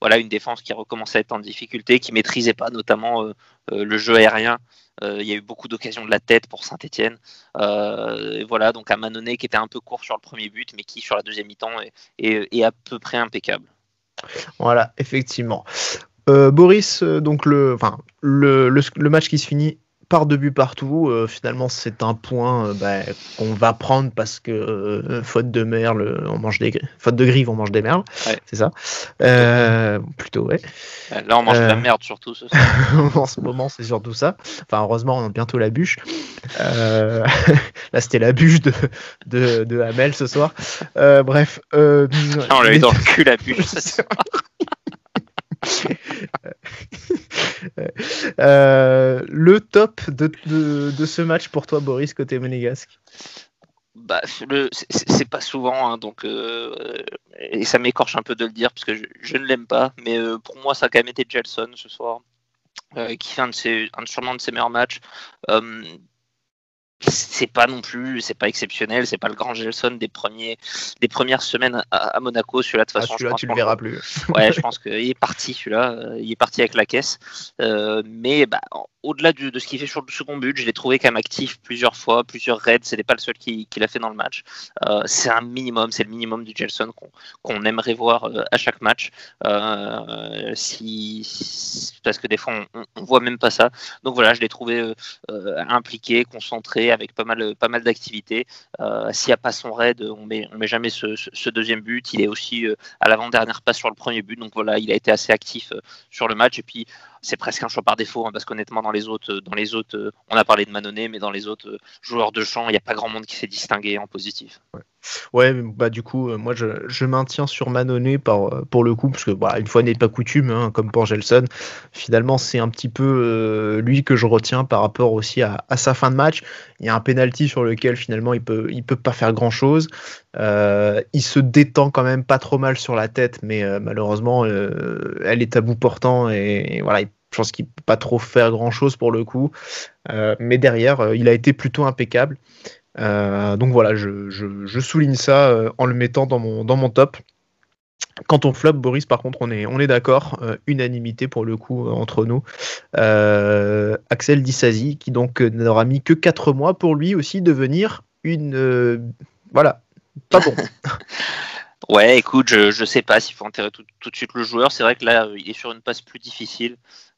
voilà une défense qui recommençait à être en difficulté, qui maîtrisait pas notamment le jeu aérien. Il y a eu beaucoup d'occasions de la tête pour Saint-Etienne. Et voilà, donc un Mannone qui était un peu court sur le premier but, mais qui sur la deuxième mi-temps est à peu près impeccable. Voilà, effectivement. Boris, donc le match qui se finit par 2 buts partout, finalement c'est un point qu'on va prendre parce que faute de merle, faute de grive, on mange des merles, ouais. C'est ça. Plutôt, ouais. Là on mange de la merde surtout ce soir. En ce moment c'est surtout ça. Enfin heureusement on a bientôt la bûche. Là c'était la bûche de Hamel ce soir. Bref. On l'a eu dans le cul la bûche ce soir. Le top de ce match pour toi, Boris, côté monégasque? C'est pas souvent, hein, donc et ça m'écorche un peu de le dire parce que je ne l'aime pas, mais pour moi ça a quand même été Gelson ce soir, qui fait sûrement de ses meilleurs matchs. C'est pas exceptionnel, c'est pas le grand Gelson des premières semaines à Monaco. Celui-là de toute façon, tu le verras plus. Ouais, je pense qu'il est parti celui-là, il est parti avec la caisse. Mais au-delà de ce qu'il fait sur le second but, je l'ai trouvé quand même actif plusieurs fois, plusieurs raids. C'était pas le seul qu'il a fait dans le match. C'est le minimum du Gelson qu'on aimerait voir à chaque match. Parce que des fois on voit même pas ça. Donc voilà, je l'ai trouvé impliqué, concentré, avec pas mal d'activités. S'il n'y a pas son raid, on met jamais ce deuxième but. Il est aussi à l'avant-dernière passe sur le premier but. Donc voilà, il a été assez actif sur le match. Et puis c'est presque un choix par défaut, hein, parce qu'honnêtement dans les autres, on a parlé de Mannone, mais dans les autres joueurs de champ, il n'y a pas grand monde qui s'est distingué en positif. Ouais, du coup, moi je maintiens sur Mannone pour le coup, parce que une fois n'est pas coutume, hein, comme pour Gelson, finalement c'est un petit peu lui que je retiens par rapport aussi à sa fin de match. Il y a un penalty sur lequel finalement il peut pas faire grand chose. Il se détend quand même pas trop mal sur la tête, mais malheureusement elle est à bout portant et voilà, je pense qu'il peut pas trop faire grand chose pour le coup. Mais derrière, il a été plutôt impeccable. Donc voilà, je souligne ça en le mettant dans mon top. Quand on flop, Boris, par contre, on est d'accord, unanimité pour le coup entre nous. Axel Disasi, qui donc n'aura mis que 4 mois pour lui aussi devenir pas bon. Ouais, écoute, je sais pas s'il faut enterrer tout de suite le joueur. C'est vrai que là, il est sur une passe plus difficile.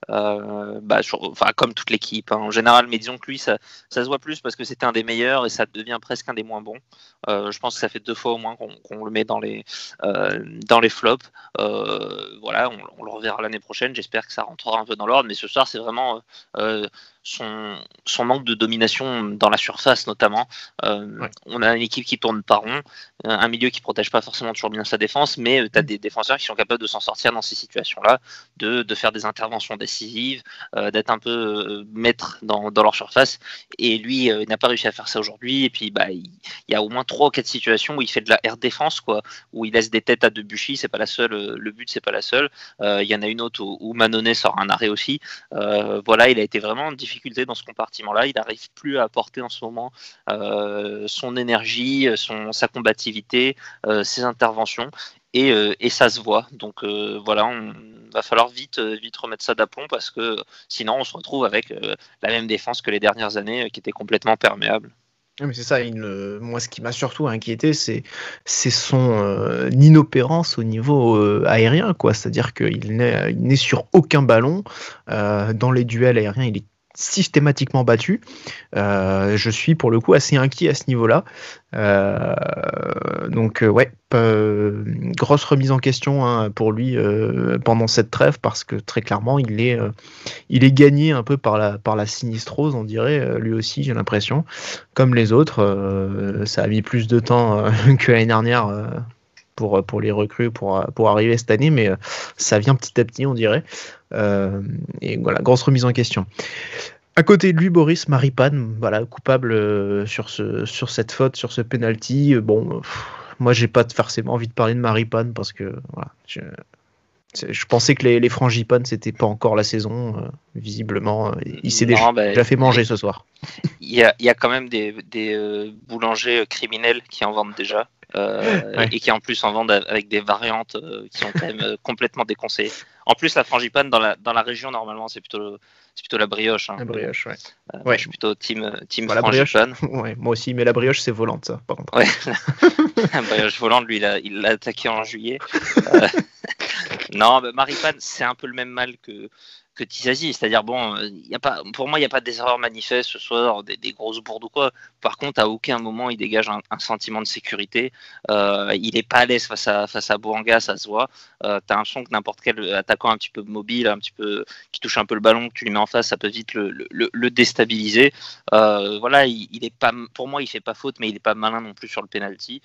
Comme toute l'équipe, hein, en général, mais disons que lui ça se voit plus parce que c'était un des meilleurs et ça devient presque un des moins bons. Je pense que ça fait 2 fois au moins qu'on le met dans les flops. Voilà, on le reverra l'année prochaine, j'espère que ça rentrera un peu dans l'ordre, mais ce soir c'est vraiment son manque de domination dans la surface notamment. Ouais. On a une équipe qui tourne pas rond, un milieu qui protège pas forcément toujours bien sa défense, mais tu as des défenseurs qui sont capables de s'en sortir dans ces situations là, de faire des interventions décisives décisives, d'être un peu maître dans leur surface. Et lui, il n'a pas réussi à faire ça aujourd'hui. Et puis, il y a au moins 3 ou 4 situations où il fait de la air défense, quoi, où il laisse des têtes à Debuchy. C'est pas la seule. Le but, c'est pas la seule. Il y en a une autre où Mannone sort un arrêt aussi. Voilà, il a été vraiment en difficulté dans ce compartiment-là. Il n'arrive plus à apporter en ce moment son énergie, sa combativité, ses interventions. Et ça se voit. Donc voilà, va falloir vite remettre ça d'aplomb parce que sinon on se retrouve avec la même défense que les dernières années qui était complètement perméable. Mais c'est ça, moi ce qui m'a surtout inquiété, c'est son inopérance au niveau aérien, quoi. C'est-à-dire qu'il n'est sur aucun ballon. Dans les duels aériens, il est systématiquement battu. Je suis pour le coup assez inquiet à ce niveau-là. Donc grosse remise en question pour lui pendant cette trêve parce que très clairement il est gagné un peu par la sinistrose, on dirait, lui aussi j'ai l'impression, comme les autres. Ça a mis plus de temps que l'année dernière pour les recrues pour arriver cette année, mais ça vient petit à petit, on dirait. Et voilà, grosse remise en question. À côté de lui, Boris Maripane, voilà, coupable sur cette faute, sur ce penalty. Moi, j'ai pas forcément envie de parler de Maripane parce que voilà, je pensais que les Frangipanes, c'était pas encore la saison. Visiblement, il s'est déjà fait manger ce soir. Il y a quand même des boulangers criminels qui en vendent déjà. Et qui en plus en vendent avec des variantes qui sont quand même complètement déconseillées. En plus, la frangipane dans la région normalement c'est plutôt la brioche. La brioche, ouais. Je suis plutôt team voilà, frangipane. Ouais, moi aussi, mais la brioche c'est volante, ça, par contre. Ouais. La brioche volante, lui, il l'a attaqué en juillet. Non, Maripane, c'est un peu le même mal que Tisazi, c'est-à-dire pour moi il n'y a pas des erreurs manifestes ce soir, des grosses bourdes ou quoi. Par contre, à aucun moment il dégage un sentiment de sécurité. Il n'est pas à l'aise face à Bouanga, ça se voit. T'as l'impression que n'importe quel attaquant un petit peu mobile, un petit peu qui touche un peu le ballon, que tu lui mets en face, ça peut vite le déstabiliser. Voilà, il est pas, pour moi il fait pas faute, mais il n'est pas malin non plus sur le penalty.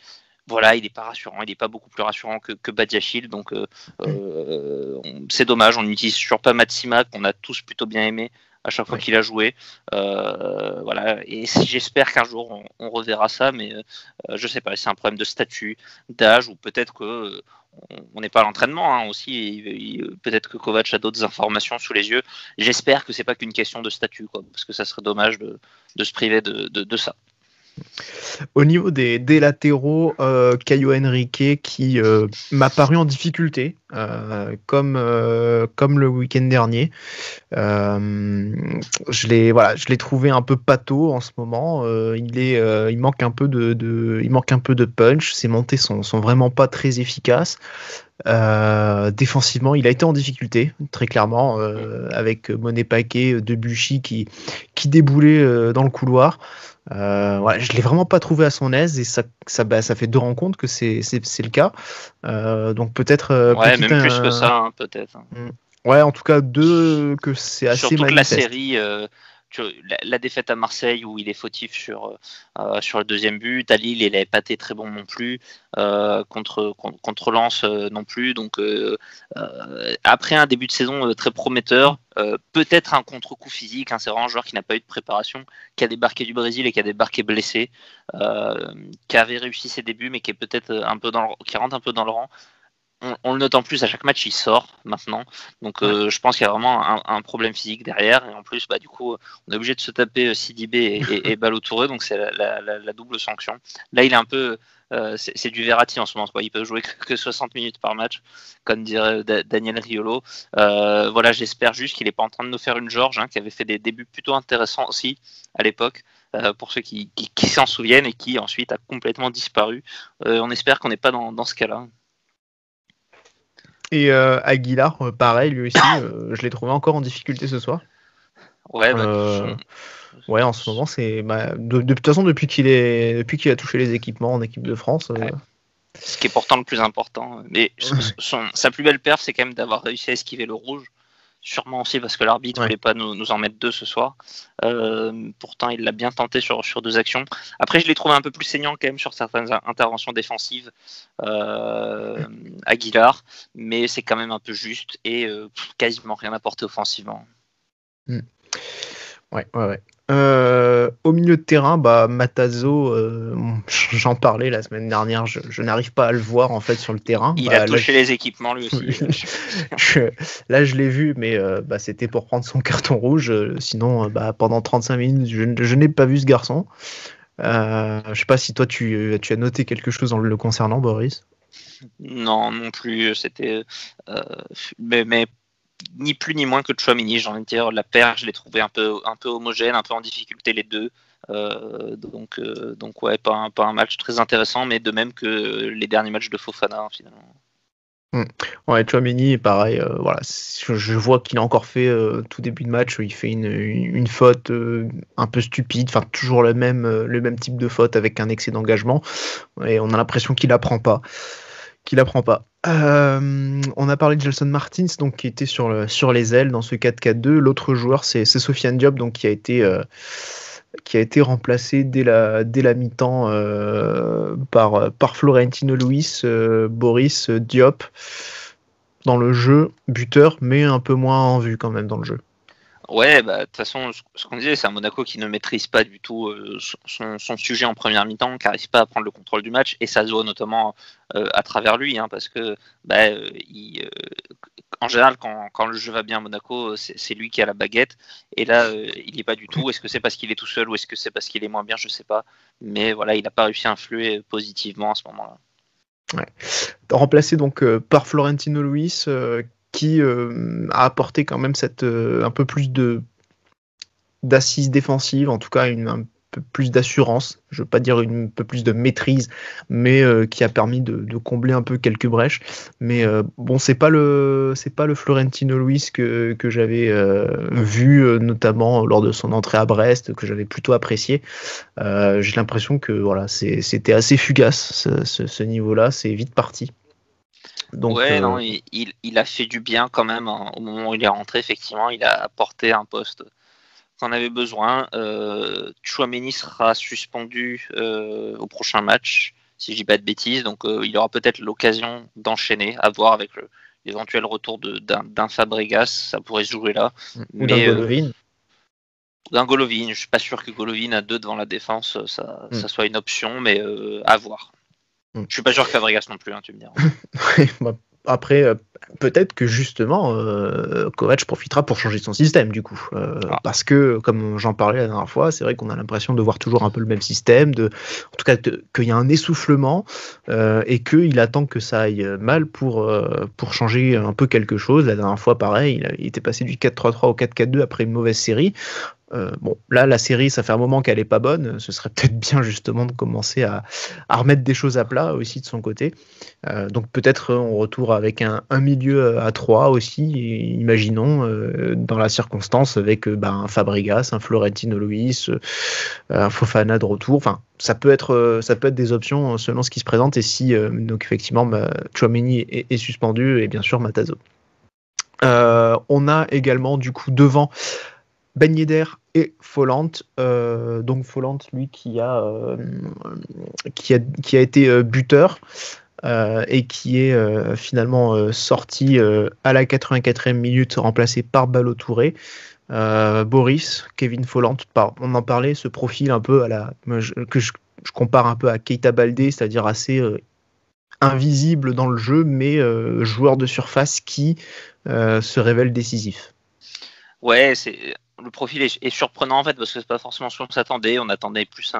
Voilà, il n'est pas rassurant, il n'est pas beaucoup plus rassurant que Badiachil, donc c'est dommage. On n'utilise toujours pas Matsima, qu'on a tous plutôt bien aimé à chaque fois qu'il a joué. Voilà, et j'espère qu'un jour on reverra ça, mais je sais pas, c'est un problème de statut, d'âge, ou peut-être que on n'est pas à l'entraînement aussi. Peut-être que Kovac a d'autres informations sous les yeux. J'espère que c'est pas qu'une question de statut, quoi, parce que ça serait dommage de se priver de ça. Au niveau des latéraux, Caio Henrique qui m'a paru en difficulté, comme le week-end dernier. Je l'ai trouvé un peu pâteau en ce moment. Il manque un peu de punch. Ses montées sont vraiment pas très efficaces. Défensivement, il a été en difficulté, très clairement, avec Monet Paquet, Debuchy qui déboulait dans le couloir. Je l'ai vraiment pas trouvé à son aise et ça fait 2 rencontres que c'est le cas. Donc peut-être même plus que ça, peut-être. Ouais, en tout cas 2 que c'est assez surtout manifeste. Que la série la défaite à Marseille où il est fautif sur le deuxième but, à Lille il n'avait pas été très bon non plus, contre Lens non plus, donc après un début de saison très prometteur, peut-être un contre-coup physique, c'est vraiment un joueur qui n'a pas eu de préparation, qui a débarqué du Brésil et qui a débarqué blessé, qui avait réussi ses débuts mais qui est peut-être qui rentre un peu dans le rang. On le note en plus à chaque match, il sort maintenant. Donc je pense qu'il y a vraiment un problème physique derrière. Et en plus, du coup, on est obligé de se taper Sidibé et Ballo Touré. Donc c'est la double sanction. Là, il est un peu... c'est du Verratti en ce moment, quoi. Il peut jouer que 60 minutes par match, comme dirait Daniel Riolo. Voilà, j'espère juste qu'il n'est pas en train de nous faire une Georges, qui avait fait des débuts plutôt intéressants aussi à l'époque. Pour ceux qui s'en souviennent et qui ensuite a complètement disparu. On espère qu'on n'est pas dans ce cas-là. Et Aguilar, pareil, lui aussi, je l'ai trouvé encore en difficulté ce soir. Ouais, en ce moment, c'est de toute façon depuis qu'il a touché les équipements en équipe de France. Ce qui est pourtant le plus important. Mais sa plus belle perf, c'est quand même d'avoir réussi à esquiver le rouge. sûrement aussi parce que l'arbitre voulait pas nous en mettre 2 ce soir. Pourtant, il l'a bien tenté sur 2 actions. Après, je l'ai trouvé un peu plus saignant quand même sur certaines interventions défensives, Aguilar, mais c'est quand même un peu juste et quasiment rien apporté offensivement. Ouais. Au milieu de terrain, Matazo, j'en parlais la semaine dernière, je n'arrive pas à le voir en fait sur le terrain. Il a touché les équipements lui aussi. Là, je l'ai vu, mais c'était pour prendre son carton rouge. Sinon, pendant 35 minutes, je n'ai pas vu ce garçon. Je sais pas si toi, tu as noté quelque chose en le concernant, Boris. Non plus. C'était, mais ni plus ni moins que Tchouaméni, j'ai envie de dire. La paire, je l'ai trouvé un peu homogène, un peu en difficulté les deux. Donc ouais, pas un match très intéressant, mais de même que les derniers matchs de Fofana finalement. Ouais, Tchouaméni, pareil. Voilà, je vois qu'il a encore fait tout début de match, il fait une faute un peu stupide, enfin toujours le même type de faute avec un excès d'engagement, et on a l'impression qu'il apprend pas. On a parlé de Gelson Martins, donc qui était sur les ailes dans ce 4-4-2. L'autre joueur, c'est Sofiane Diop, donc qui a été remplacé dès la mi-temps par Florentino Luis. Boris Diop dans le jeu, buteur, mais un peu moins en vue quand même dans le jeu. Ouais, de toute façon, ce qu'on disait, c'est un Monaco qui ne maîtrise pas du tout son sujet en première mi-temps, qui n'arrive pas à prendre le contrôle du match, et ça se voit notamment à travers lui, parce que en général, quand le jeu va bien à Monaco, c'est lui qui a la baguette, et là, il n'y est pas du tout. Est-ce que c'est parce qu'il est tout seul ou est-ce que c'est parce qu'il est moins bien, je ne sais pas, mais voilà, il n'a pas réussi à influer positivement à ce moment-là. Ouais. Remplacé donc par Florentino Luis, qui a apporté quand même un peu plus d'assises défensives, en tout cas un peu plus d'assurance, je veux pas dire un peu plus de maîtrise, mais qui a permis de combler un peu quelques brèches. Mais bon, c'est pas le Florentino Luis que j'avais vu notamment lors de son entrée à Brest, que j'avais plutôt apprécié. J'ai l'impression que voilà, c'était assez fugace ce niveau-là, c'est vite parti. Donc, non, il a fait du bien quand même au moment où il est rentré. Effectivement, il a apporté un poste qu'on avait besoin. Tchouaméni sera suspendu au prochain match, si je dis pas de bêtises. Donc, il aura peut-être l'occasion d'enchaîner, à voir avec l'éventuel retour d'un Fabregas. Ça pourrait se jouer là. Ou d'un Golovin. D'un Golovin. Je suis pas sûr que Golovin à 2 devant la défense, ça soit une option, mais à voir. Je suis pas sûr que Fabregas non plus, tu me diras. Après, peut-être que justement, Kovac profitera pour changer son système, du coup. Parce que, comme j'en parlais la dernière fois, c'est vrai qu'on a l'impression de voir toujours un peu le même système, en tout cas qu'il y a un essoufflement, et qu'il attend que ça aille mal pour changer un peu quelque chose. La dernière fois, pareil, il était passé du 4-3-3 au 4-4-2 après une mauvaise série. Bon, là, la série, ça fait un moment qu'elle est pas bonne. Ce serait peut-être bien justement de commencer à remettre des choses à plat aussi de son côté. Donc peut-être on retourne avec un milieu à 3 aussi, imaginons, dans la circonstance avec un Fabregas, un Florentino Luis, un Fofana de retour. Enfin, ça peut être des options selon ce qui se présente. Et si donc effectivement Tchouaméni est suspendu, et bien sûr Matazo. On a également du coup devant Ben Yedder et Folland. Donc Folland, lui, qui a été buteur et qui est finalement sorti à la 84e minute, remplacé par Ballo-Touré. Boris, Kevin Folland, on en parlait, ce profil un peu que je compare un peu à Keita Baldé, c'est-à-dire assez invisible dans le jeu, mais joueur de surface qui se révèle décisif. Ouais, le profil est surprenant en fait, parce que c'est pas forcément ce qu'on s'attendait. On attendait plus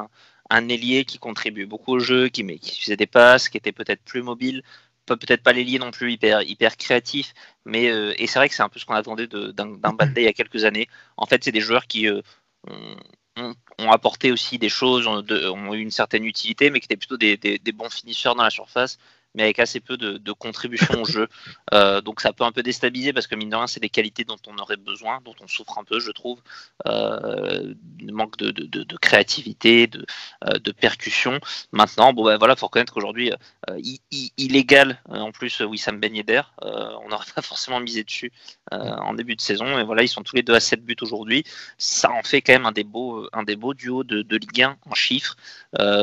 un ailier qui contribue beaucoup au jeu, qui faisait des passes, qui était peut-être plus mobile, peut-être pas l'ailier non plus hyper créatif, mais et c'est vrai que c'est un peu ce qu'on attendait d'un Baldé il y a quelques années. En fait, c'est des joueurs qui ont apporté aussi des choses, ont eu une certaine utilité, mais qui étaient plutôt des bons finisseurs dans la surface, mais avec assez peu de contribution au jeu. Donc ça peut un peu déstabiliser parce que mine de rien, c'est des qualités dont on aurait besoin, dont on souffre un peu, je trouve. Manque de créativité, de percussion. Maintenant, faut reconnaître qu'aujourd'hui, il égale en plus Wissam Ben Yedder. On n'aurait pas forcément misé dessus en début de saison. Et voilà, ils sont tous les deux à 7 buts aujourd'hui. Ça en fait quand même un des beaux duos de Ligue 1 en chiffres.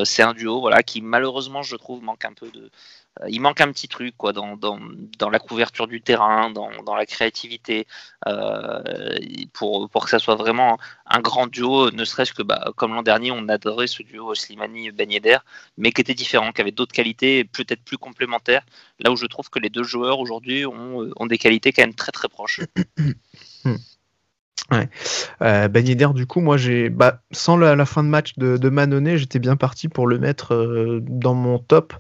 C'est un duo qui malheureusement, je trouve, manque un peu il manque un petit truc dans la couverture du terrain, dans la créativité, pour que ça soit vraiment un grand duo, ne serait-ce que comme l'an dernier on adorait ce duo Slimani-Ben Yedder, mais qui était différent, qui avait d'autres qualités peut-être plus complémentaires, là où je trouve que les deux joueurs aujourd'hui ont des qualités quand même très très proches. Ouais. Ben Yedder, du coup, moi sans la fin de match de Mannone, j'étais bien parti pour le mettre dans mon top.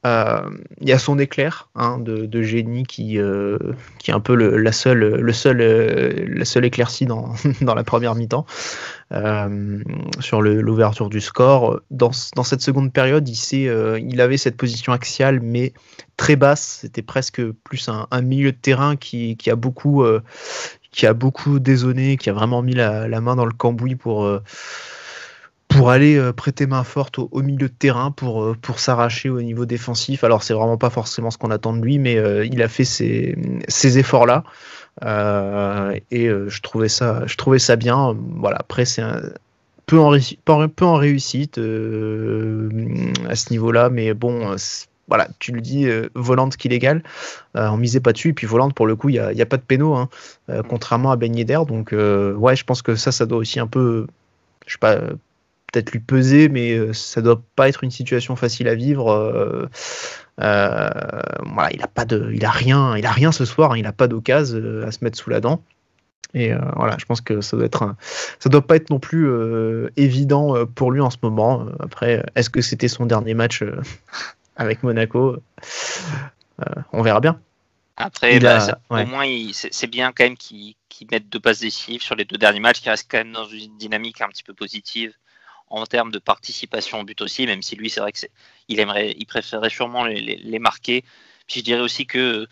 Il y a son éclair de génie qui est un peu la seule éclaircie dans la première mi-temps sur l'ouverture du score. Dans cette seconde période, il avait cette position axiale mais très basse. C'était presque plus un milieu de terrain qui a beaucoup désonné, qui a vraiment mis la main dans le cambouis pour aller prêter main forte au milieu de terrain, pour s'arracher au niveau défensif. Alors c'est vraiment pas forcément ce qu'on attend de lui, mais il a fait ces efforts-là, et je trouvais ça bien. Voilà, après c'est un peu en réussite à ce niveau-là, mais bon, voilà, tu le dis, Volland qui l'égale, on misait pas dessus, et puis Volland pour le coup il y a pas de péno, contrairement à Ben Yedder, donc ouais, je pense que ça doit aussi un peu, je sais pas, peut-être lui peser, mais ça doit pas être une situation facile à vivre. Voilà, il a rien ce soir, il a pas d'occasion à se mettre sous la dent. Et voilà, je pense que ça doit pas être non plus évident pour lui en ce moment. Après, est-ce que c'était son dernier match avec Monaco? On verra bien. Après, au moins, c'est bien quand même qu'ils mettent 2 passes décisives sur les 2 derniers matchs, qui restent quand même dans une dynamique un petit peu positive en termes de participation au but aussi, même si lui, c'est vrai qu'il préférerait sûrement les marquer. Puis je dirais aussi que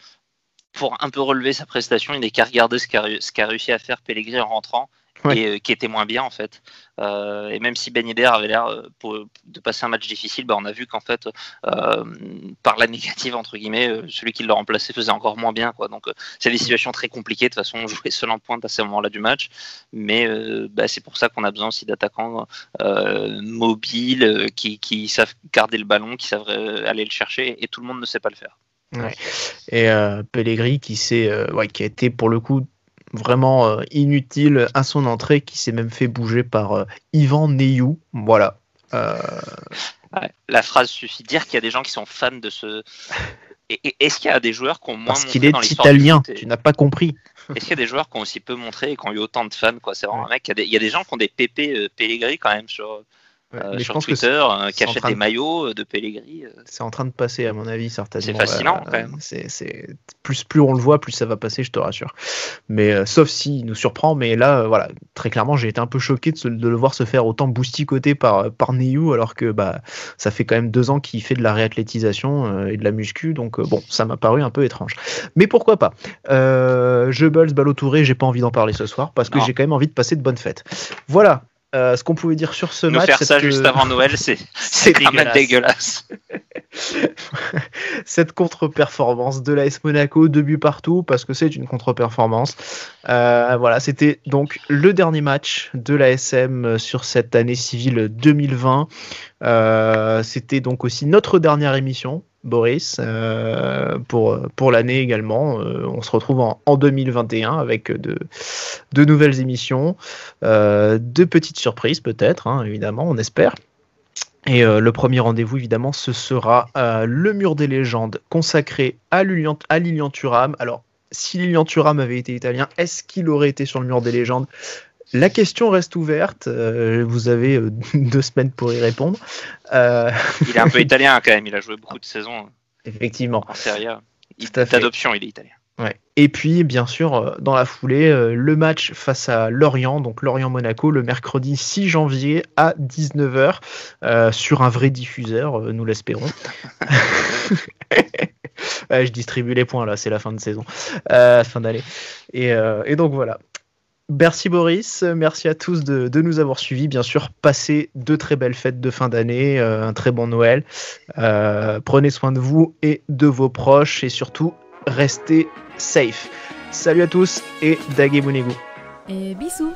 pour un peu relever sa prestation, il n'est qu'à regarder ce qu'a réussi à faire Pellegrini en rentrant, et qui était moins bien en fait. Et même si Ben Yedder avait l'air de passer un match difficile, on a vu qu'en fait, par la négative entre guillemets, celui qui l'a remplacé faisait encore moins bien, quoi. Donc c'est des situations très compliquées. De toute façon, on jouait seul en pointe à ces moments-là du match, mais c'est pour ça qu'on a besoin aussi d'attaquants mobiles, qui savent garder le ballon, qui savent aller le chercher, et tout le monde ne sait pas le faire. Ouais. Et Pellegrini qui a été pour le coup vraiment inutile à son entrée, qui s'est même fait bouger par Ivan Neyou. Voilà. La phrase suffit. Dire qu'il y a des gens qui sont fans de ce. Est-ce qu'il y a des joueurs qui ont moins Parce montré qu'il est dans l'histoire italien, du foot, tu n'as pas compris. Est-ce qu'il y a des joueurs qui ont aussi peu montré et qui ont eu autant de fans, quoi? C'est vraiment un mec. Il y a des gens qui ont des pépés Pellegrini quand même sur Twitter, qui achètent des maillots de Pellegrini. C'est en train de passer, à mon avis, certainement. C'est fascinant, quand même. C'est plus on le voit, plus ça va passer, je te rassure. Mais sauf s'il nous surprend. Mais là, voilà, très clairement, j'ai été un peu choqué de le voir se faire autant bousticoter par Neyou, alors que ça fait quand même 2 ans qu'il fait de la réathlétisation et de la muscu. Donc bon, ça m'a paru un peu étrange. Mais pourquoi pas. Goebbels, Ballo-Touré, j'ai pas envie d'en parler ce soir, parce que j'ai quand même envie de passer de bonnes fêtes. Voilà. Ce qu'on pouvait dire sur ce match. Faire ça juste avant Noël, c'est quand même dégueulasse. Cette contre-performance de l'AS Monaco, 2 buts partout, parce que c'est une contre-performance. Voilà, c'était donc le dernier match de l'ASM sur cette année civile 2020. C'était donc aussi notre dernière émission, Boris, pour l'année également. On se retrouve en 2021 avec de nouvelles émissions, de petites surprises peut-être, évidemment, on espère. Et le premier rendez-vous, évidemment, ce sera le mur des légendes consacré à Lilian Thuram. Alors, si Lilian Thuram avait été italien, est-ce qu'il aurait été sur le mur des légendes ? La question reste ouverte. Vous avez 2 semaines pour y répondre. Il est un peu italien quand même. Il a joué beaucoup de saisons. Effectivement. En Serie A. D'adoption, il est italien. Ouais. Et puis, bien sûr, dans la foulée, le match face à Lorient, donc Lorient-Monaco, le mercredi 6 janvier à 19h, sur un vrai diffuseur, nous l'espérons. Je distribue les points, là, c'est la fin de saison, fin d'année. Et donc voilà. Merci Boris, merci à tous de nous avoir suivis. Bien sûr, passez de très belles fêtes de fin d'année, un très bon Noël. Prenez soin de vous et de vos proches et surtout, restez safe. Salut à tous et Daguet Bounegou. Et bisous.